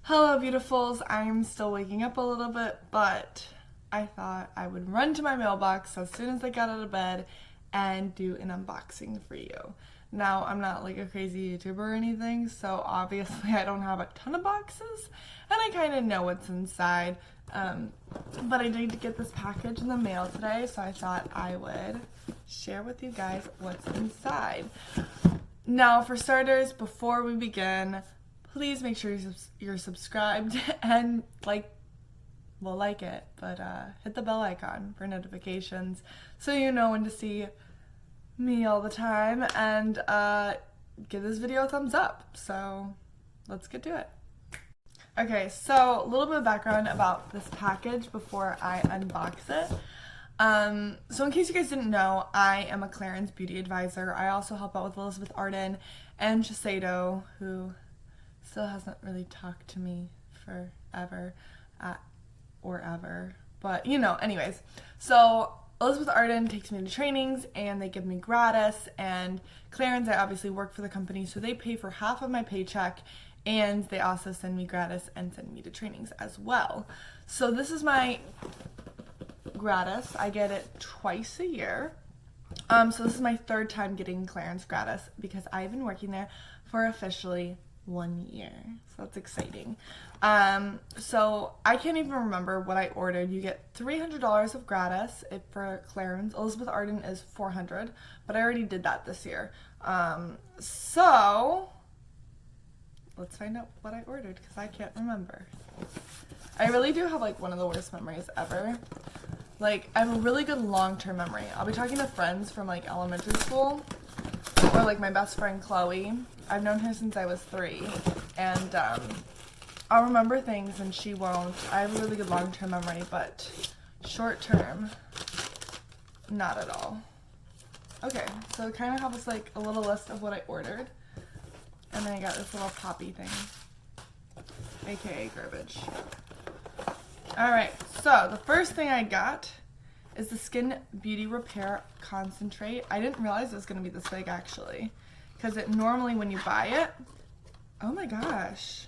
Hello, beautifuls. I'm still waking up a little bit, but I thought I would run to my mailbox as soon as I got out of bed and do an unboxing for you. Now, I'm not like a crazy YouTuber or anything, so obviously I don't have a ton of boxes, and I kind of know what's inside. But I need to get this package in the mail today, so I thought I would share with you guys what's inside. Now, for starters, before we begin, please make sure you're subscribed and like it, but hit the bell icon for notifications so you know when to see me all the time, and give this video a thumbs up. So let's get to it. Okay, so a little bit of background about this package before I unbox it. So in case you guys didn't know, I am a Clarins beauty advisor. I also help out with Elizabeth Arden and Shiseido, who still hasn't really talked to me forever or ever. But, you know, anyways. So Elizabeth Arden takes me to trainings and they give me gratis. And Clarins, I obviously work for the company, so they pay for half of my paycheck. And they also send me gratis and send me to trainings as well. So this is my gratis. I get it twice a year. So this is my third time getting Clarins gratis because I've been working there for officially 1 year. So that's exciting. So I can't even remember what I ordered. You get $300 of gratis for Clarins. Elizabeth Arden is $400, but I already did that this year. So let's find out what I ordered because I can't remember. I really do have like one of the worst memories ever. Like, I have a really good long-term memory. I'll be talking to friends from like elementary school, or like my best friend Chloe. I've known her since I was 3, and I'll remember things and she won't. I have a really good long-term memory, but short-term, not at all. Okay, so I kind of have this like a little list of what I ordered, and then I got this little poppy thing, aka garbage. Alright, so the first thing I got is the Skin Beauty Repair Concentrate. I didn't realize it was going to be this big, actually, because it normally, when you buy it, oh my gosh,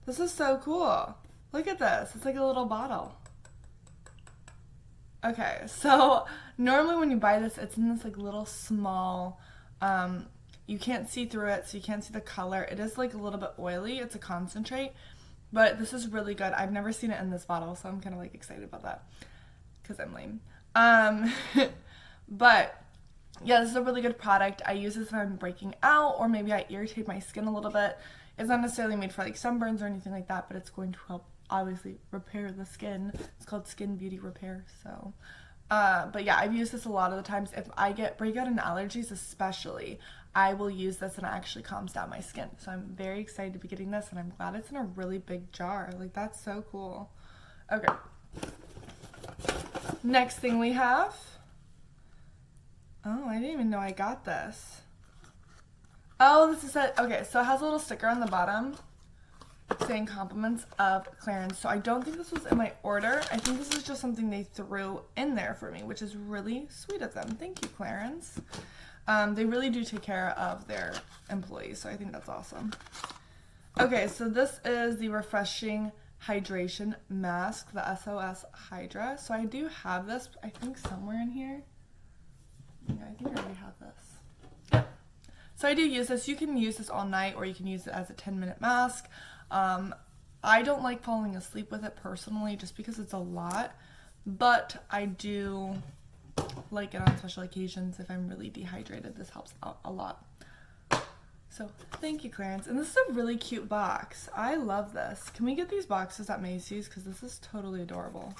this is so cool. Look at this. It's like a little bottle. Okay, so normally when you buy this, it's in this like little small, you can't see through it, so you can't see the color. It is like a little bit oily. It's a concentrate. But this is really good. I've never seen it in this bottle, so I'm kind of like excited about that because I'm lame. But yeah, this is a really good product. I use this when I'm breaking out, or maybe I irritate my skin a little bit. It's not necessarily made for like sunburns or anything like that, but it's going to help obviously repair the skin. It's called Skin Beauty Repair. So but yeah, I've used this a lot of the times. If I get breakout and allergies especially, I will use this and it actually calms down my skin. So I'm very excited to be getting this, and I'm glad it's in a really big jar. Like, that's so cool. Okay. Next thing we have. Oh, I didn't even know I got this. Oh, this is it. Okay, so it has a little sticker on the bottom saying compliments of Clarins. So I don't think this was in my order. I think this is just something they threw in there for me, which is really sweet of them. Thank you, Clarins. They really do take care of their employees, so I think that's awesome. Okay, so this is the Refreshing Hydration Mask, the SOS Hydra. So I do have this, I think, somewhere in here. Yeah, I think I already have this. Yep. So I do use this. You can use this all night, or you can use it as a 10-minute mask. I don't like falling asleep with it personally, just because it's a lot, but I do like it on special occasions if I'm really dehydrated. This helps out a lot. So thank you, Clarins. And this is a really cute box. I love this. Can we get these boxes at Macy's? Because this is totally adorable.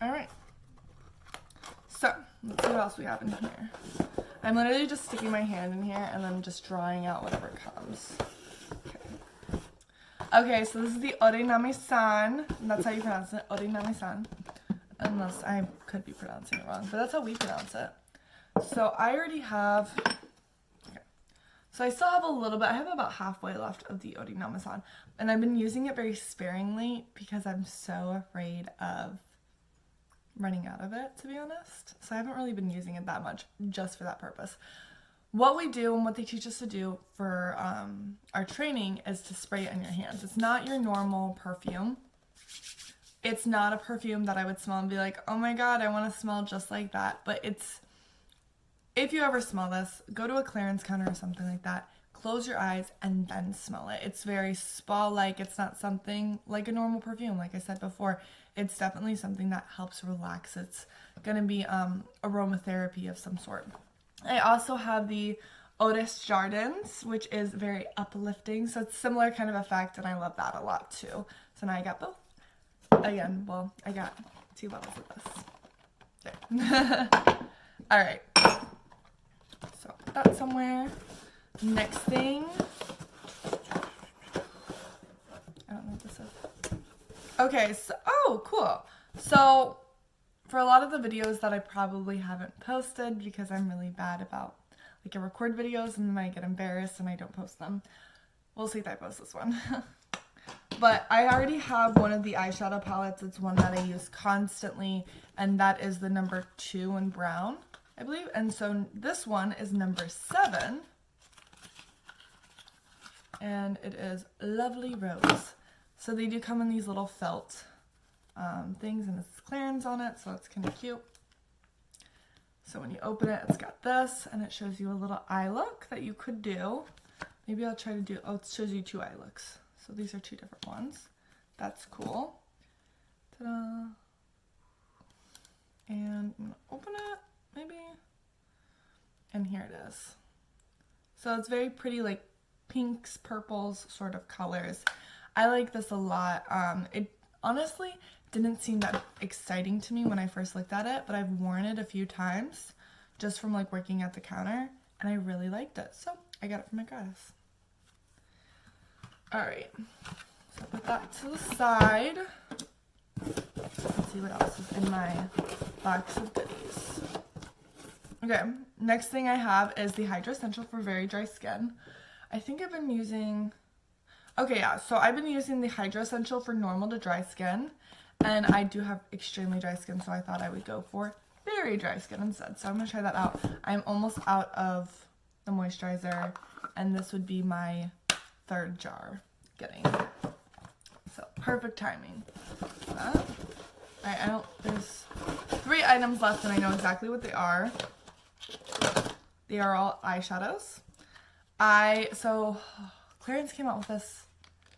Alright. So let's see what else we have in here. I'm literally just sticking my hand in here and then just drawing out whatever comes. Okay, so this is the Orinami-san. That's how you pronounce it, Orinami-san. Unless I could be pronouncing it wrong, but that's how we pronounce it. So I already have, okay. So I still have a little bit, I have about halfway left of the Orinami-san, and I've been using it very sparingly because I'm so afraid of running out of it, to be honest. So I haven't really been using it that much just for that purpose. what we do and what they teach us to do for our training is to spray it in your hands. It's not your normal perfume. It's not a perfume that I would smell and be like, oh my god, I want to smell just like that. But it's, if you ever smell this, go to a Clarins counter or something like that, close your eyes and then smell it. It's very spa-like. It's not something like a normal perfume. Like I said before, it's definitely something that helps relax. It's going to be aromatherapy of some sort. I also have the Otis Jardins, which is very uplifting. So it's similar kind of effect, and I love that a lot too. So now I got both. Again, well, I got 2 bottles of this. There. All right. So put that somewhere. Next thing. I don't know what this is. Okay, so, oh, cool. So, for a lot of the videos that I probably haven't posted because I'm really bad about, like, I record videos and then I get embarrassed and I don't post them. We'll see if I post this one. But I already have one of the eyeshadow palettes. It's one that I use constantly, and that is the number 2 in brown, I believe. And so this one is number 7. And it is Lovely Rose. So they do come in these little felt things, and it's Clarins on it, so it's kind of cute. So when you open it, it's got this, and it shows you a little eye look that you could do. Maybe I'll try to do, oh, it shows you 2 eye looks. So these are 2 different ones. That's cool. Ta-da. And I'm gonna open it, maybe. And here it is. So it's very pretty, like pinks, purples sort of colors. I like this a lot. It honestly didn't seem that exciting to me when I first looked at it, but I've worn it a few times just from like working at the counter, and I really liked it. So I got it for my gratis. All right, so put that to the side. Let's see what else is in my box of goodies. Okay, next thing I have is the Hydra Central for very dry skin. I think I've been using, okay, yeah, so I've been using the Hydra Central for normal to dry skin, and I do have extremely dry skin, so I thought I would go for very dry skin instead. So I'm going to try that out. I'm almost out of the moisturizer, and this would be my 3rd jar getting. So perfect timing. There's 3 items left, and I know exactly what they are. They are all eyeshadows. So Clarins came out with this,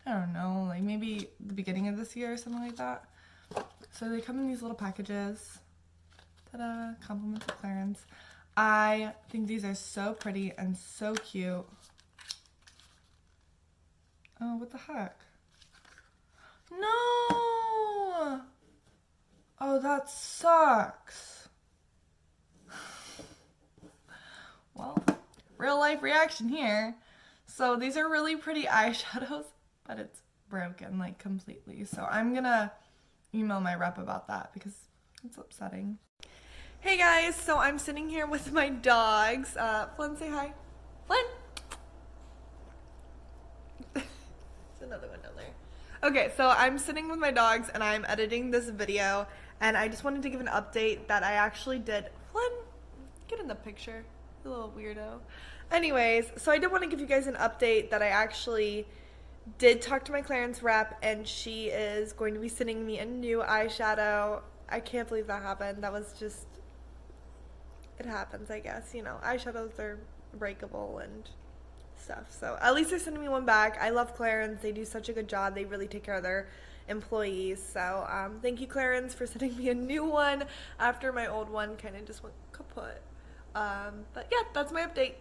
I don't know, like maybe the beginning of this year or something like that. So they come in these little packages. Ta-da, compliments of Clarins. I think these are so pretty and so cute. Oh, what the heck? No! Oh, that sucks. Well, real life reaction here. So these are really pretty eyeshadows, but it's broken like completely. So I'm gonna email my rep about that because it's upsetting. Hey guys, so I'm sitting here with my dogs. Flynn, say hi. Flynn! There's another one down there. Okay, so I'm sitting with my dogs and I'm editing this video, and I just wanted to give an update that I actually did. Flynn, get in the picture, you little weirdo. Anyways, so I did want to give you guys an update that I actually did talk to my Clarins rep, and she is going to be sending me a new eyeshadow. I can't believe that happened. That was just, it happens, I guess. You know, eyeshadows are breakable and stuff. So at least they're sending me one back. I love Clarins. They do such a good job. They really take care of their employees. So thank you, Clarins, for sending me a new one after my old one kind of just went kaput. But yeah, that's my update.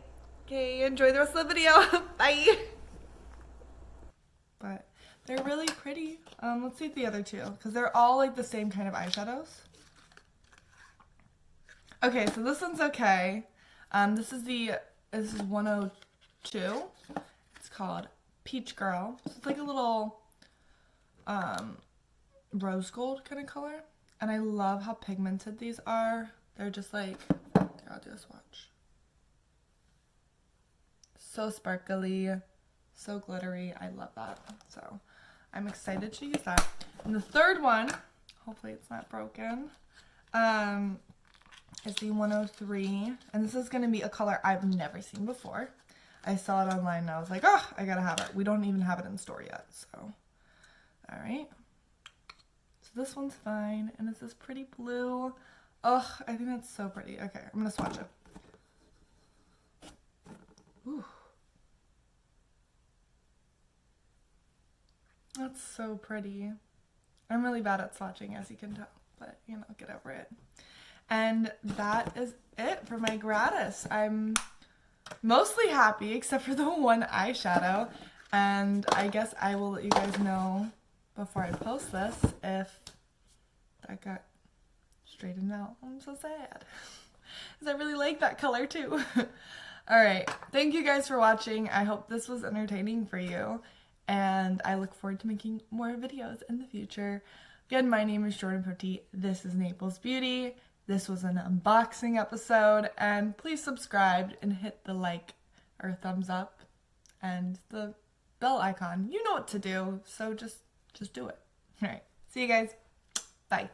Okay, enjoy the rest of the video. Bye. But they're really pretty. Let's see the other 2, because they're all like the same kind of eyeshadows. Okay, so this one's okay. This is 102. It's called Peach Girl. So it's like a little rose gold kind of color. And I love how pigmented these are. They're just like, I'll do a swatch. So sparkly, so glittery. I love that. So I'm excited to use that. And the 3rd one, hopefully it's not broken, is the 103, and this is going to be a color I've never seen before. I saw it online and I was like, oh, I gotta have it. We don't even have it in store yet, so. Alright. So this one's fine, and it's this pretty blue. Oh, I think that's so pretty. Okay, I'm gonna swatch it. Ooh. That's so pretty. I'm really bad at swatching, as you can tell, but you know, get over it. And that is it for my gratis. I'm mostly happy except for the one eyeshadow, and I guess I will let you guys know before I post this if that got straightened out. I'm so sad because I really like that color too. Alright, thank you guys for watching. I hope this was entertaining for you, and I look forward to making more videos in the future. Again, my name is Jordan Poteet. This is Naples Beauty. This was an unboxing episode, and please subscribe and hit the like or thumbs up and the bell icon. You know what to do, so just do it. Alright, see you guys. Bye.